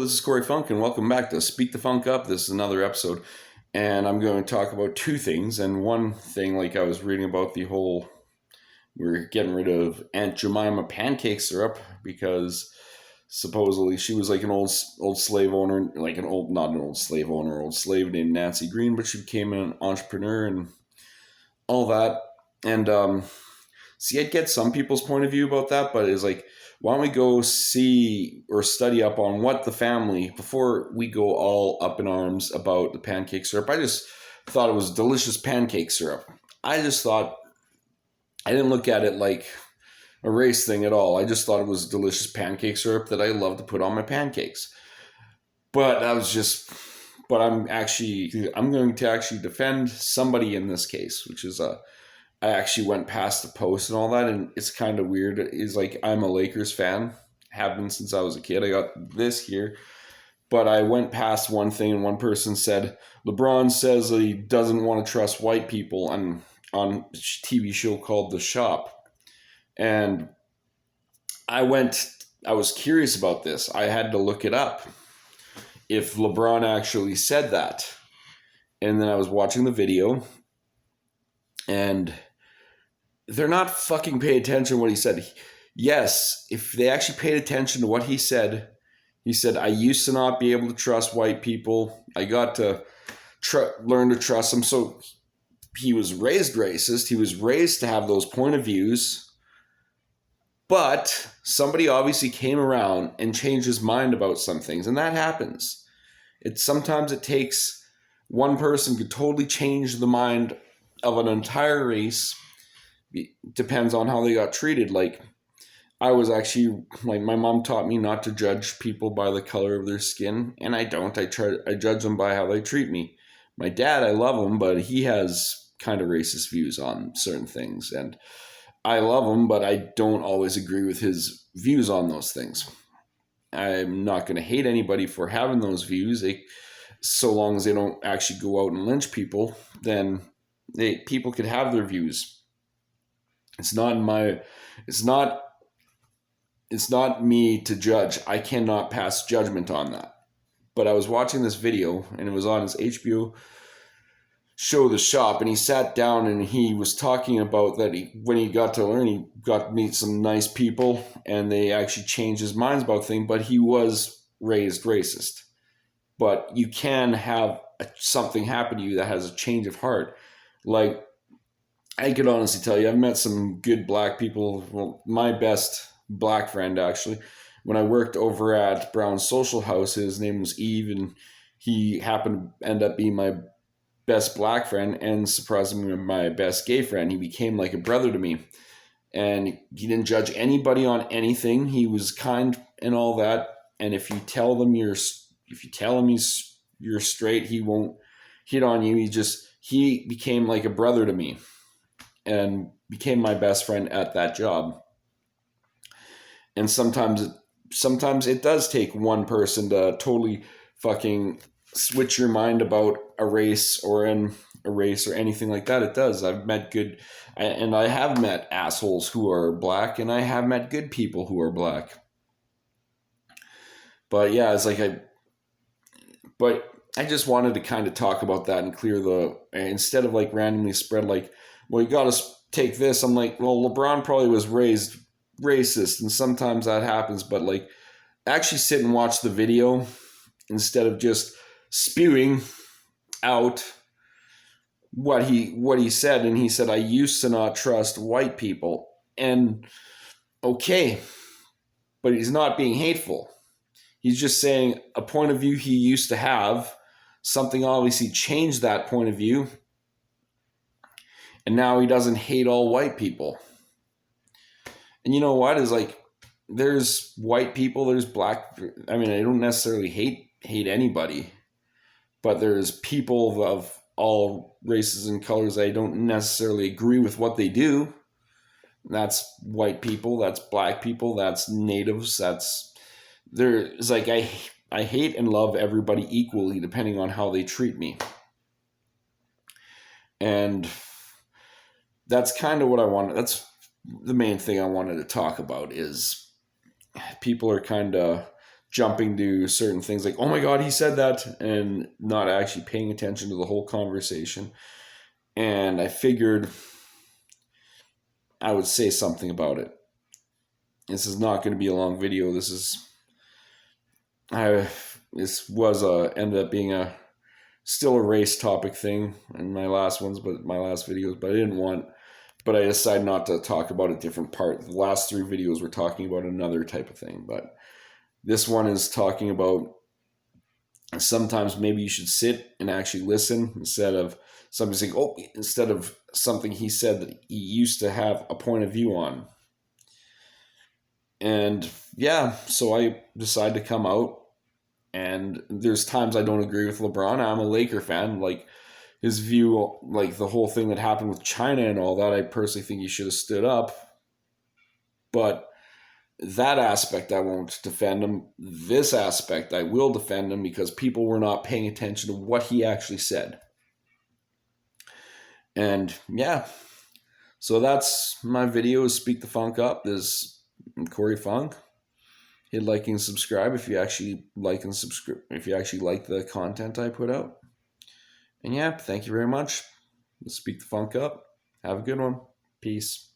this is Corey Funk, and welcome back to Speak the Funk Up. This is another episode, and I'm going to talk about two things. And one thing, like I was reading about the whole, we're getting rid of Aunt Jemima pancake syrup because supposedly she was like an old slave owner, like not an old slave owner, old slave named Nancy Green, but she became an entrepreneur and all that. And see, I'd get some people's point of view about that, but it's like, why don't we go see or study up on what the family, before we go all up in arms about the pancake syrup. I just thought it was delicious pancake syrup. I didn't look at it like a race thing at all. I just thought it was delicious pancake syrup that I love to put on my pancakes. But I'm going to actually defend somebody in this case, which is I actually went past the post and all that, and it's kind of weird. It's like, I'm a Lakers fan, have been since I was a kid. I got this here, but I went past one thing, and one person said, LeBron says that he doesn't want to trust white people on a TV show called The Shop. And I was curious about this. I had to look it up, if LeBron actually said that. And then I was watching the video, and they're not fucking paying attention to what he said. Yes, if they actually paid attention to what he said, I used to not be able to trust white people. I got to learn to trust them. So he was raised racist. He was raised to have those point of views. But somebody obviously came around and changed his mind about some things. And that happens. Sometimes it takes one person to totally change the mind of an entire race. Depends on how they got treated. Like, I was actually, like, my mom taught me not to judge people by the color of their skin, and I don't. I judge them by how they treat me. My dad, I love him, but he has kind of racist views on certain things, and I love him, but I don't always agree with his views on those things. I'm not going to hate anybody for having those views. So long as they don't actually go out and lynch people, then people could have their views. It's not me to judge. I cannot pass judgment on that. But I was watching this video, and it was on his HBO show, The Shop, and he sat down and he was talking about that when he got to learn, he got to meet some nice people, and they actually changed his minds about things, but he was raised racist. But you can have something happen to you that has a change of heart. Like, I could honestly tell you, I've met some good black people. Well, my best black friend, actually, when I worked over at Brown's Social House, his name was Eve, and he happened to end up being my best black friend and surprisingly my best gay friend. He became like a brother to me, and he didn't judge anybody on anything. He was kind and all that. And if you tell him you're straight, he won't hit on you. He became like a brother to me, and became my best friend at that job. And sometimes it does take one person to totally fucking switch your mind about a race or anything like that. It does. I've met I have met assholes who are black, and I have met good people who are black. But yeah, I just wanted to kind of talk about that and clear instead of like randomly spread like, well, you got to take this. I'm like, well, LeBron probably was raised racist, and sometimes that happens, but like, actually sit and watch the video instead of just spewing out what he said. And he said, I used to not trust white people. And okay, but he's not being hateful. He's just saying a point of view he used to have. Something obviously changed that point of view. And now he doesn't hate all white people. And you know what? Is like, there's white people, there's black. I mean, I don't necessarily hate anybody, but there's people of all races and colors. I don't necessarily agree with what they do. That's white people, that's black people, that's natives, there's like, I hate and love everybody equally depending on how they treat me. And that's kind of what I wanted. That's the main thing I wanted to talk about, is people are kind of jumping to certain things like, oh my God, he said that, and not actually paying attention to the whole conversation. And I figured I would say something about it. This is not going to be a long video. This was ended up being still a race topic thing in my last videos, but I decided not to talk about a different part. The last 3 videos were talking about another type of thing, but this one is talking about sometimes maybe you should sit and actually listen instead of somebody saying, oh, instead of something he said that he used to have a point of view on. And yeah, so I decided to come out, and there's times I don't agree with LeBron. I'm a Laker fan. Like, his view, like the whole thing that happened with China and all that, I personally think he should have stood up. But that aspect, I won't defend him. This aspect, I will defend him because people were not paying attention to what he actually said. And yeah, so that's my video. Speak the Funk Up. This is Corey Funk. Hit like and subscribe if you actually like the content I put out. And yeah, thank you very much. Speak the Funk Up. Have a good one. Peace.